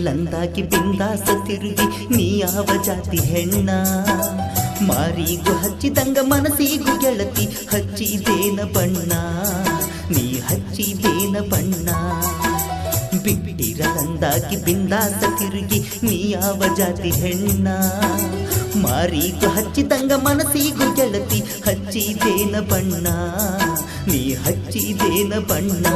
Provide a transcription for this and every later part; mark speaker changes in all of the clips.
Speaker 1: ಬಿಟ್ಟಿರಲಂದಾಗಿ ಬಿಂದಾಸ ತಿರುಗಿ ನೀ ಯಾವ ಜಾತಿ ಹೆಣ್ಣ ಮಾರಿಗೂ ಹಚ್ಚಿದಂಗ ಮನಸ್ಸಿಗೂ ಗೆಳತಿ ಹಚ್ಚಿದೇನ ಬಣ್ಣ ನೀ ಹಚ್ಚಿದೇನ ಬಣ್ಣ ಬಿಟ್ಟಿರಲಂದಾಗಿ ಬಿಂದಾಸ ತಿರುಗಿ ನೀ ಯಾವ ಜಾತಿ ಹೆಣ್ಣ ಮಾರಿಗೂ ಹಚ್ಚಿದಂಗ ಮನಸ್ಸಿಗೂ ಗೆಳತಿ ಹಚ್ಚಿದೇನ ಬಣ್ಣ ನೀ ಹಚ್ಚಿದೇನ ಬಣ್ಣ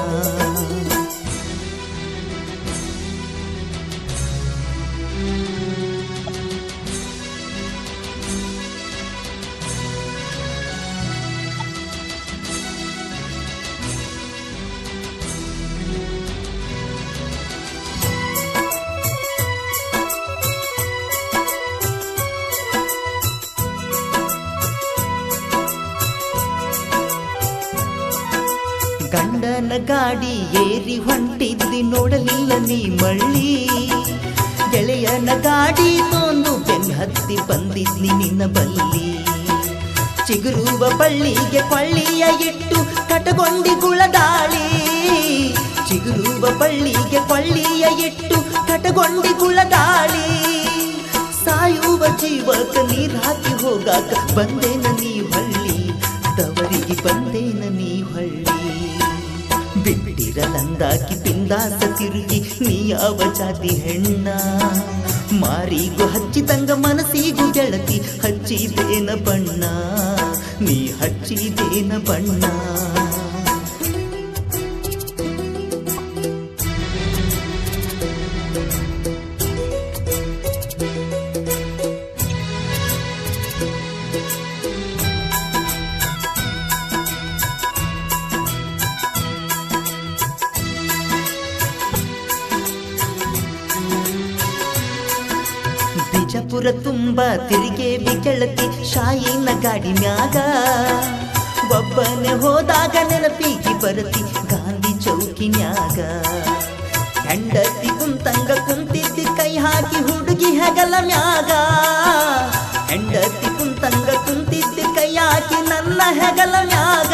Speaker 1: ಗಂಡನ ಗಾಡಿ ಏರಿ ಹೊಂಟಿದ್ದಿ ನೋಡಲಿಲ್ಲ ನೀ ಮಳ್ಳಿ ಗೆಳೆಯನ ಗಾಡಿ ತೊಂದು ಬೆನ್ನ ಹತ್ತಿ ಬಂದಿದ್ನಿ ನಿನ್ನ ಬಲ್ಲಿ ಚಿಗುರುವ ಬಳ್ಳಿಗೆ ಕೊಳ್ಳಿಯ ಇಟ್ಟು ಕಟಗೊಂಡಿ ಗುಳದಾಳಿ ಚಿಗುರುವ ಬಳ್ಳಿಗೆ ಕೊಳ್ಳಿಯ ಇಟ್ಟು ಕಟಗೊಂಡಿ ಗುಳದಾಳಿ ಸಾಯುವ ಜೀವಕ ನೀರ್ ಹಾಕಿ ಹೋಗಾಕ ಬಂದೇನ ನೀ ಹಳ್ಳಿ ತವರಿಗೆ ಬಂದೇನ ನೀ ಹಳ್ಳಿ ಬಿಟ್ಟಿರಲಂದಾಕಿ ಬಿಂದಾಸ ತಿರುಗಿ ನೀ ಯಾವ ಜಾತಿ ಹೆಣ್ಣ ಮಾರಿಗೂ ಹಚ್ಚಿದಂಗ ಮನಸ್ಸಿಗೂ ಗೆಳತಿ ಹಚ್ಚಿದೇನ ಬಣ್ಣ ನೀ ಹಚ್ಚಿದೇನ ಬಣ್ಣ ಬಿಜಾಪುರ ತುಂಬ ತಿರುಗೇವಿ ಗೆಳತಿ ಶಾಯಿನ ಗಾಡಿ ಮ್ಯಾಗ ಒಬ್ಬನೇ ಹೋದಾಗ ನೆನಪಿಗೆ ಬರತಿ ಗಾಂಧಿ ಚೌಕಿನ್ಯಾಗ ಹೆಂಡತಿ ಕುಂತಂಗ ಕುಂತಿದ್ದಿ ಕೈ ಹಾಕಿ ಹುಡುಗಿ ಹೆಗಲ ಮ್ಯಾಗ ಹೆಂಡತಿ ಕುಂತಂಗ ಕುಂತಿದ್ದಿ ಕೈ ಹಾಕಿ ನನ್ನ ಹೆಗಲ ಮ್ಯಾಗ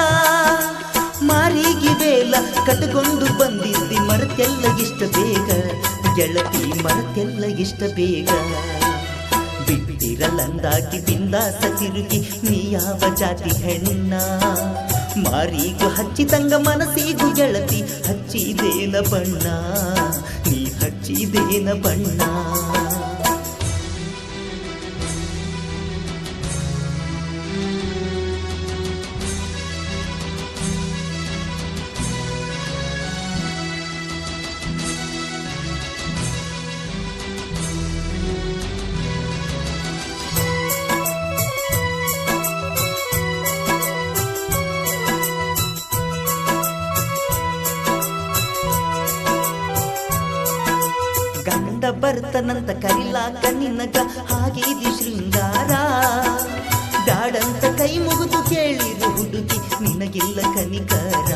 Speaker 1: ಮಾರಿಗೆ ಬೇಲ ಕಟ್ಕೊಂಡು ಬಂದಿದ್ದಿ ಮರತೆಲ್ಲ ಇಷ್ಟ ಬೇಗ ಗೆಳತಿ ಮರತೆಲ್ಲ ಇಷ್ಟ ಬೇಗ ಬಿಟ್ಟಿರಲಂದಾಗಿ ಬಿಂದಾಸ ತಿರುಗಿ ನೀ ಯಾವ ಜಾತಿ ಹೆಣ್ಣ ಮಾರಿಗೂ ಹಚ್ಚಿದಂಗ ಮನಸ್ಸಿಗೂ ಗೆಳತಿ ಹಚ್ಚಿದೇನ ಬಣ್ಣ ನೀ ಹಚ್ಚಿದೇನ ಬಣ್ಣ ಗಂಡ ಬರ್ತನಂತ ಕರಿಲಾಕ ನಿನಗ ಹಾಗಿದಿ ಶೃಂಗಾರ ಬ್ಯಾಡಂತ ಕೈ ಮುಗಿದು ಕೇಳಿರು ಹುಡುಗಿ ನಿನಗಿಲ್ಲ ಕನಿಕರ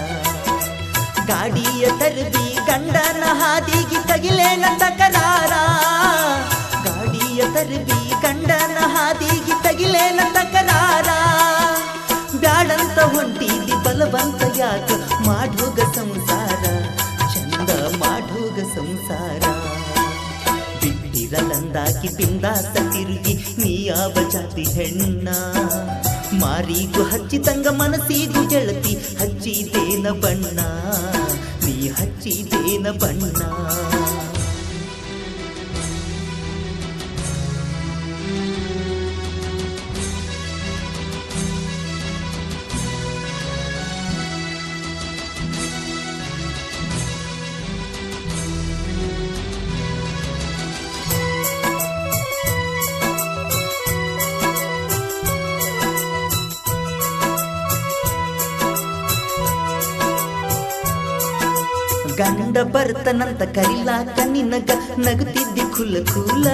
Speaker 1: ಗಾಡಿಯ ತರದಿ ಗಂಡನ ಹಾದಿಗೆ ತಗಿಲೇನ ತಕರಾರ ಗಾಡಿಯ ತರದಿ ಗಂಡನ ಹಾದಿಗೆ ತಗಿಲೇನ ತಕರಾರ ಬ್ಯಾಡಂತ ಹೊಂಟಿದಿ ಬಲವಂತ ಯಾಕ ಮಾಡೋಗ ಸಂಸಾರ ಚಂದ ಮಾಡೋಗ ಸಂಸಾರ ಬಿಟ್ಟಿರಲಂದಾಗಿ ಬಿಂದಾಸ ತಿರುಗಿ ನೀ ಯಾವ ಜಾತಿ ಹೆಣ್ಣ ಮಾರಿಗೂ ಹಚ್ಚಿದಂಗ ಮನಸ್ಸಿಗೂ ಗೆಳತಿ ಹಚ್ಚಿದೇನ ಬಣ್ಣ ನೀ ಹಚ್ಚಿದೇನ ಬಣ್ಣ ಗಂಡ ಬರ್ತನಂತ ಕರಿಲಾಕ ನಿನಗ ನಗುತ್ತಿದ್ದಿ ಕುಲ ಕುಲ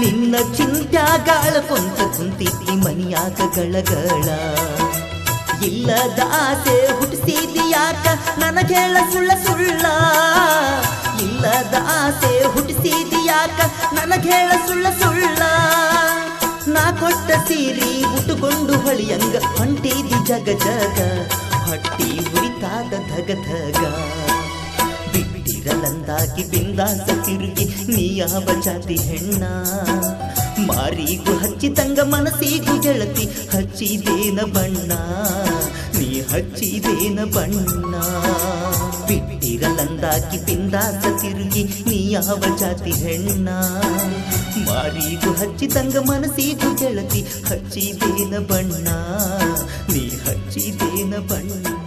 Speaker 1: ನಿನ್ನ ಚಿಂತ್ಯಾಗಾಳ ಕೊಂತ ಕುಂತಿದ್ದಿ ಮನಿಯಾಗ ಗಳಗಳ ಇಲ್ಲದ ಆಸೆ ಹುಟ್ಟಿಸಿದಿ ಯಾಕ ನನಗೇಳ ಸುಳ್ಳ ಸುಳ್ಳ ಇಲ್ಲದ ಆಸೆ ಹುಟ್ಟಿಸಿದಿ ಯಾಕ ನನಗೇಳ ಸುಳ್ಳ ಸುಳ್ಳ ನಾ ಕೊಟ್ಟ ಸೀರಿ ಉಟ್ಟುಕೊಂಡು ಹೊಳಿಯಂಗ ಹೊಂಟಿದಿ ಜಗ ಜಗ ಹೊಟ್ಟಿ ಉರಿತಾದ ಧಗ ಧಗ ಬಿಟ್ಟಿರಲಂದಾಗಿ ಬಿಂದಾಸ ತಿರುಗಿ ನೀ ಯಾವ ಜಾತಿ ಹೆಣ್ಣ ಮಾರಿಗೂ ಹಚ್ಚಿದಂಗ ಮನಸ್ಸಿಗೂ ಗೆಳತಿ ಹಚ್ಚಿದೇನ ಬಣ್ಣ ನೀ ಹಚ್ಚಿದೇನ ಬಣ್ಣ ಬಿಟ್ಟಿರಲಂದಾಗಿ ಬಿಂದಾಸ ತಿರುಗಿ ನೀ ಯಾವ ಜಾತಿ ಹೆಣ್ಣ ಮಾರಿಗೂ ಹಚ್ಚಿದಂಗ ಮನಸ್ಸಿಗೂ ಗೆಳತಿ ಹಚ್ಚಿದೇನ ಬಣ್ಣ ನೀ ಹಚ್ಚಿದೇನ ಬಣ್ಣ